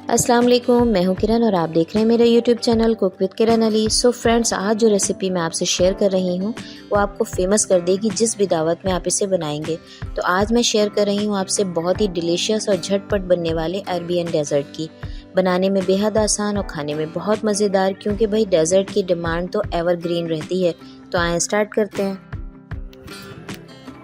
अस्सलाम वालेकुम, मैं हूं किरण और आप देख रहे हैं मेरा YouTube channel cook with Kiran Ali. So friends, आज जो रेसिपी मैं आपसे शेयर कर रही हूं वो आपको फेमस कर देगी जिस भी दावत में आप इसे बनाएंगे। तो आज मैं शेयर कर रही हूं आपसे बहुत ही डिलीशियस और झटपट बनने वाले अरबियन डेजर्ट की। बनाने में बेहद आसान और खाने में बहुत मज़ेदार, क्योंकि भाई डेजर्ट की डिमांड तो एवरग्रीन रहती है। तो आए स्टार्ट करते हैं।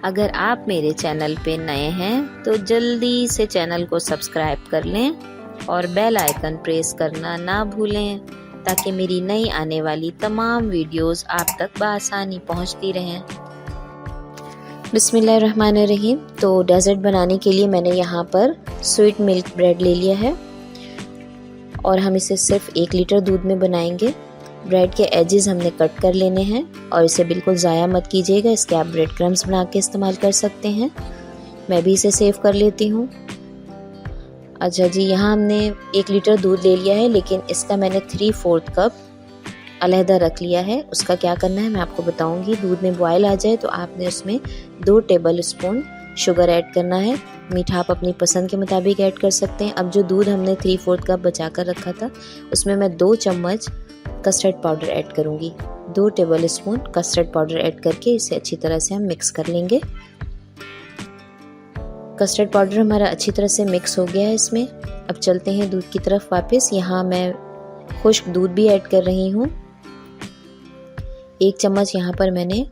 अगर आप मेरे चैनल पे नए हैं तो जल्दी से चैनल को सब्सक्राइब कर लें और बेल आइकन प्रेस करना ना भूलें, ताकि मेरी नई आने वाली तमाम वीडियोस आप तक बआसानी पहुंचती रहें। बिस्मिल्लाहिर्रहमानिर्रहीम। तो डेजर्ट बनाने के लिए मैंने यहाँ पर स्वीट मिल्क ब्रेड ले लिया है और हम इसे सिर्फ 1 लीटर दूध में बनाएंगे। ब्रेड के एजेस हमने कट कर लेने हैं और इसे बिल्कुल ज़ाया मत कीजिएगा। इसके आप ब्रेड क्रम्स बना के इस्तेमाल कर सकते हैं। मैं भी इसे सेव कर लेती हूँ। अच्छा जी, यहाँ हमने 1 लीटर दूध ले लिया है, लेकिन इसका मैंने 3/4 कप अलहदा रख लिया है। उसका क्या करना है मैं आपको बताऊंगी। दूध में बॉयल आ जाए तो आपने उसमें 2 टेबल स्पून शुगर ऐड करना है। मीठा आप अपनी पसंद के मुताबिक ऐड कर सकते हैं। अब जो दूध हमने 3/4 कप बचा कर रखा था उसमें मैं 2 चम्मच कस्टर्ड पाउडर ऐड करूँगी। 2 table spoon custard powder add करके इसे अच्छी तरह से हम मिक्स कर लेंगे। कस्टर्ड पाउडर हमारा अच्छी तरह से मिक्स हो गया है इसमें। अब चलते हैं दूध की तरफ वापस। यहाँ मैं खुश्क दूध भी ऐड कर रही हूँ। 1 चम्मच यहाँ पर मैंने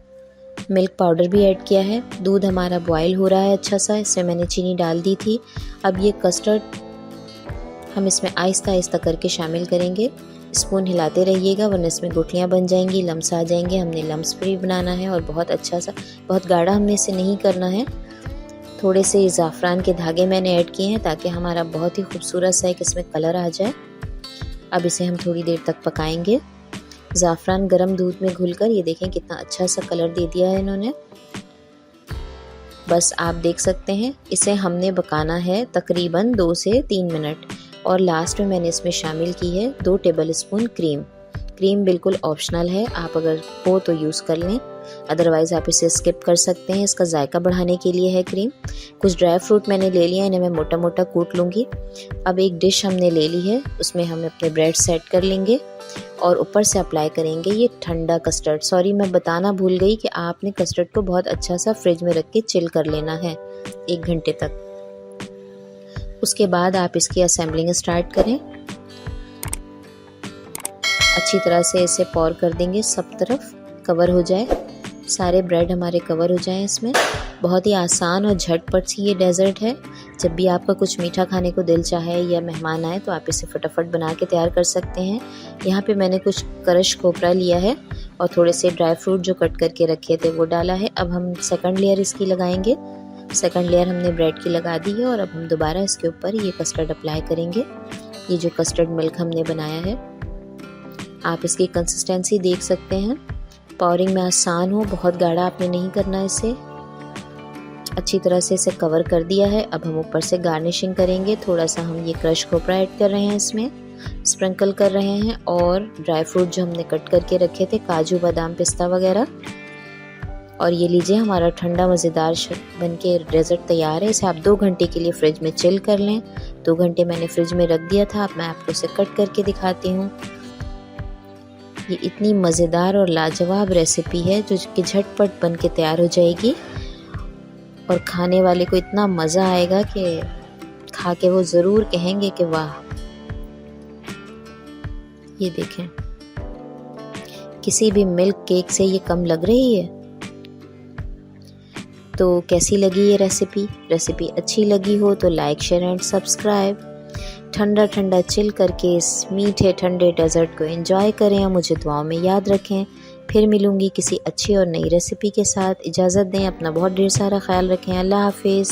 मिल्क पाउडर भी ऐड किया है। दूध हमारा बॉयल हो रहा है अच्छा सा। इसमें मैंने चीनी डाल दी थी। अब ये कस्टर्ड हम इसमें आहिस्ता आहिस्ता करके शामिल करेंगे। स्पून हिलाते रहिएगा, वरना इसमें गुठलियाँ बन जाएंगी, लम्स आ जाएंगे। हमने लम्स फ्री बनाना है और बहुत अच्छा सा, बहुत गाढ़ा हमने इसे नहीं करना है। थोड़े से ज़ाफ़रान के धागे मैंने ऐड किए हैं ताकि हमारा बहुत ही खूबसूरत सा एक इसमें कलर आ जाए। अब इसे हम थोड़ी देर तक पकाएंगे। ज़ाफ़रान गर्म दूध में घुलकर ये देखें कितना अच्छा सा कलर दे दिया है इन्होंने। बस आप देख सकते हैं। इसे हमने पकाना है तकरीबन 2 से 3 मिनट। और लास्ट में मैंने इसमें शामिल की है 2 टेबल स्पून क्रीम। क्रीम बिल्कुल ऑप्शनल है, आप अगर हो तो यूज़ कर लें, अदरवाइज़ आप इसे स्किप कर सकते हैं। इसका जायका बढ़ाने के लिए है क्रीम। कुछ ड्राई फ्रूट मैंने ले लिया है, इन्हें मैं मोटा मोटा कूट लूँगी। अब एक डिश हमने ले ली है, उसमें हम अपने ब्रेड सेट कर लेंगे और ऊपर से अप्लाई करेंगे ये ठंडा कस्टर्ड। सॉरी, मैं बताना भूल गई कि आपने कस्टर्ड को बहुत अच्छा सा फ्रिज में रख के चिल कर लेना है 1 घंटे तक। उसके बाद आप इसकी असेंबलिंग स्टार्ट करें। अच्छी तरह से इसे पॉर कर देंगे, सब तरफ कवर हो जाए, सारे ब्रेड हमारे कवर हो जाएं इसमें। बहुत ही आसान और झटपट सी ये डेजर्ट है। जब भी आपका कुछ मीठा खाने को दिल चाहे या मेहमान आए तो आप इसे फटाफट बना के तैयार कर सकते हैं। यहाँ पे मैंने कुछ क्रश खोपरा लिया है और थोड़े से ड्राई फ्रूट जो कट करके रखे थे वो डाला है। अब हम सेकंड लेयर इसकी लगाएंगे। सेकंड लेयर हमने ब्रेड की लगा दी है और अब हम दोबारा इसके ऊपर ये कस्टर्ड अप्लाई करेंगे। ये जो कस्टर्ड मिल्क हमने बनाया है, आप इसकी कंसिस्टेंसी देख सकते हैं। पॉरिंग में आसान हो, बहुत गाढ़ा आपने नहीं करना इसे। अच्छी तरह से इसे कवर कर दिया है। अब हम ऊपर से गार्निशिंग करेंगे। थोड़ा सा हम ये क्रश खोपरा ऐड कर रहे हैं, इसमें स्प्रिंकल कर रहे हैं, और ड्राई फ्रूट जो हमने कट करके रखे थे, काजू बादाम पिस्ता वगैरह। और ये लीजिए, हमारा ठंडा मज़ेदार बनके डेजर्ट तैयार है। इसे आप 2 घंटे के लिए फ्रिज में चिल कर लें। 2 घंटे मैंने फ्रिज में रख दिया था। अब मैं आपको इसे कट करके दिखाती हूँ। ये इतनी मज़ेदार और लाजवाब रेसिपी है जो कि झटपट बन के तैयार हो जाएगी और खाने वाले को इतना मज़ा आएगा कि खा के वो ज़रूर कहेंगे कि वाह। ये देखें, किसी भी मिल्क केक से ये कम लग रही है। तो कैसी लगी ये रेसिपी? रेसिपी अच्छी लगी हो तो लाइक, शेयर एंड सब्सक्राइब। ठंडा ठंडा चिल करके इस मीठे ठंडे डेजर्ट को एंजॉय करें और मुझे दुआओं में याद रखें। फिर मिलूंगी किसी अच्छी और नई रेसिपी के साथ। इजाज़त दें, अपना बहुत ढेर सारा ख्याल रखें। अल्लाह हाफिज़।